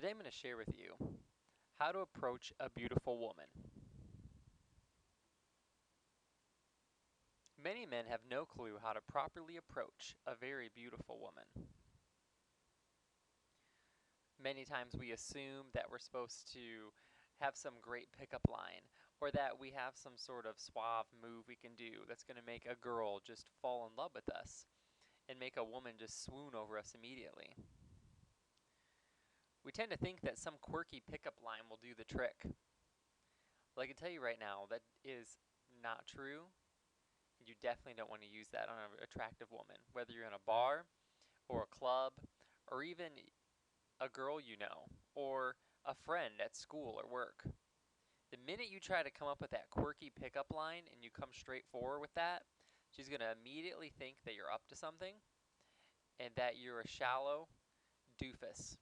Today I'm going to share with you how to approach a beautiful woman. Many men have no clue how to properly approach a very beautiful woman. Many times we assume that we're supposed to have some great pickup line or that we have some sort of suave move we can do that's going to make a girl just fall in love with us and make a woman just swoon over us immediately. We tend to think that some quirky pickup line will do the trick. Well, I can tell you right now that is not true. You definitely don't want to use that on an attractive woman, whether you're in a bar or a club or even a girl you know or a friend at school or work. The minute you try to come up with that quirky pickup line and you come straight forward with that, she's going to immediately think that you're up to something and that you're a shallow doofus.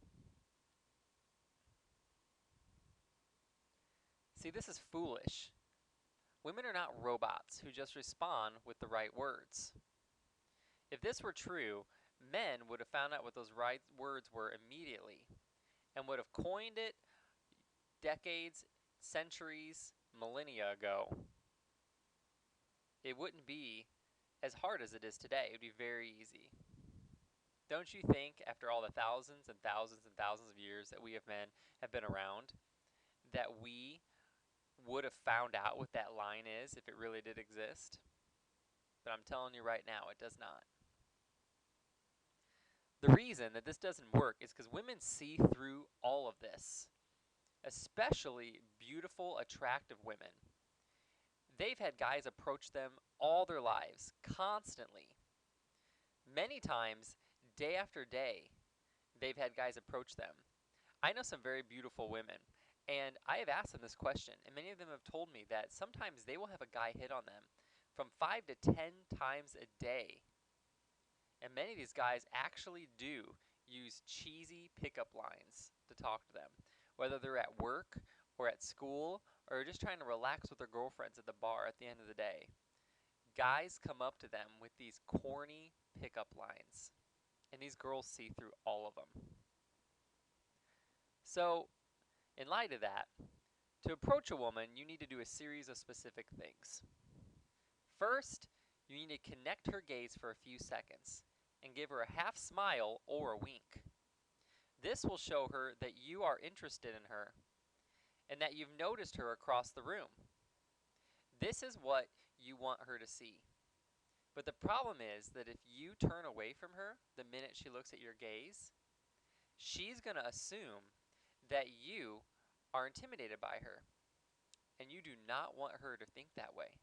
See, this is foolish. Women are not robots who just respond with the right words. If this were true, men would have found out what those right words were immediately and would have coined it decades, centuries, millennia ago. It wouldn't be as hard as it is today. It would be very easy. Don't you think, after all the thousands and thousands and thousands of years that we have been around, that we would have found out what that line is if it really did exist? But I'm telling you right now, it does not. The reason that this doesn't work is because women see through all of this, especially beautiful, attractive women. They've had guys approach them all their lives, constantly. Many times, day after day, they've had guys approach them. I know some very beautiful women, and I have asked them this question, and many of them have told me that sometimes they will have a guy hit on them from 5 to 10 times a day. And many of these guys actually do use cheesy pickup lines to talk to them, whether they're at work or at school or just trying to relax with their girlfriends at the bar at the end of the day. Guys come up to them with these corny pickup lines, and these girls see through all of them. So, in light of that, to approach a woman, you need to do a series of specific things. First, you need to connect her gaze for a few seconds and give her a half smile or a wink. This will show her that you are interested in her and that you've noticed her across the room. This is what you want her to see. But the problem is that if you turn away from her the minute she looks at your gaze, she's going to assume that you are intimidated by her. And you do not want her to think that way.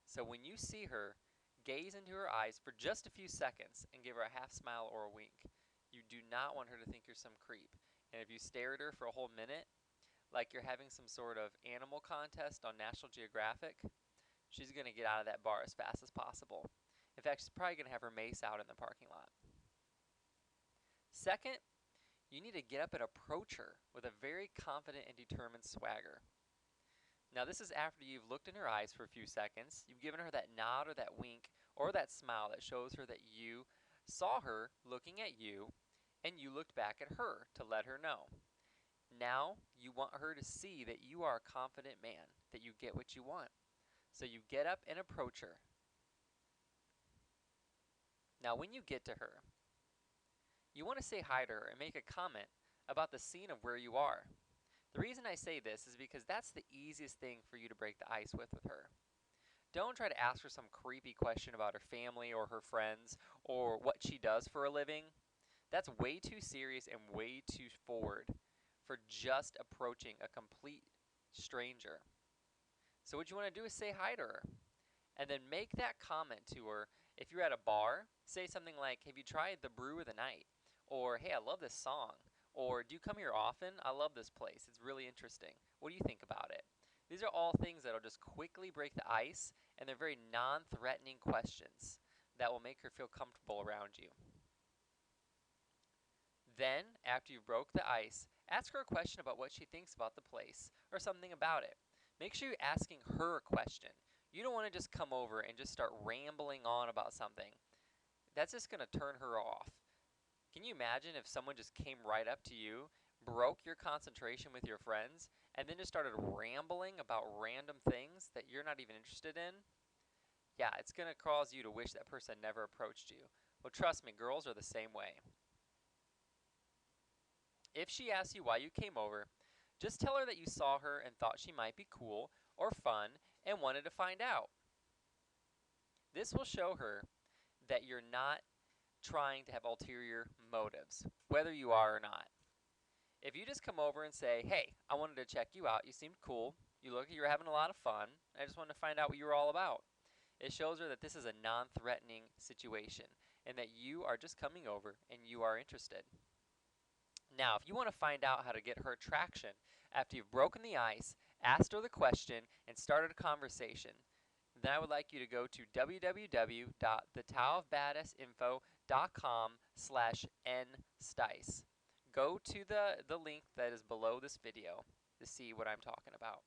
So when you see her, gaze into her eyes for just a few seconds and give her a half smile or a wink. You do not want her to think you're some creep. And if you stare at her for a whole minute, like you're having some sort of animal contest on National Geographic, she's going to get out of that bar as fast as possible. In fact, she's probably going to have her mace out in the parking lot. Second, you need to get up and approach her with a very confident and determined swagger. Now, this is after you've looked in her eyes for a few seconds, you've given her that nod or that wink or that smile that shows her that you saw her looking at you and you looked back at her to let her know. Now, you want her to see that you are a confident man, that you get what you want. So you get up and approach her. Now, when you get to her, you want to say hi to her and make a comment about the scene of where you are. The reason I say this is because that's the easiest thing for you to break the ice with her. Don't try to ask her some creepy question about her family or her friends or what she does for a living. That's way too serious and way too forward for just approaching a complete stranger. So what you want to do is say hi to her and then make that comment to her. If you're at a bar, say something like, "Have you tried the brew of the night?" Or, "Hey, I love this song." Or, "Do you come here often? I love this place. It's really interesting. What do you think about it?" These are all things that will just quickly break the ice, and they're very non-threatening questions that will make her feel comfortable around you. Then, after you've broke the ice, ask her a question about what she thinks about the place or something about it. Make sure you're asking her a question. You don't want to just come over and just start rambling on about something. That's just going to turn her off. Can you imagine if someone just came right up to you, broke your concentration with your friends and then just started rambling about random things that you're not even interested in, yeah, it's going to cause you to wish that person never approached you. Well, trust me, girls are the same way. If she asks you why you came over, just tell her that you saw her and thought she might be cool or fun and wanted to find out. This will show her that you're not trying to have ulterior motives, whether you are or not. If you just come over and say, hey, I wanted to check you out, you seemed cool, you look like you were having a lot of fun, I just wanted to find out what you were all about. It shows her that this is a non-threatening situation and that you are just coming over and you are interested. Now, if you want to find out how to get her attraction after you've broken the ice, asked her the question, and started a conversation, then I would like you to go to www.thetaoofbadass.info.com/nstice. Go to the link that is below this video to see what I'm talking about.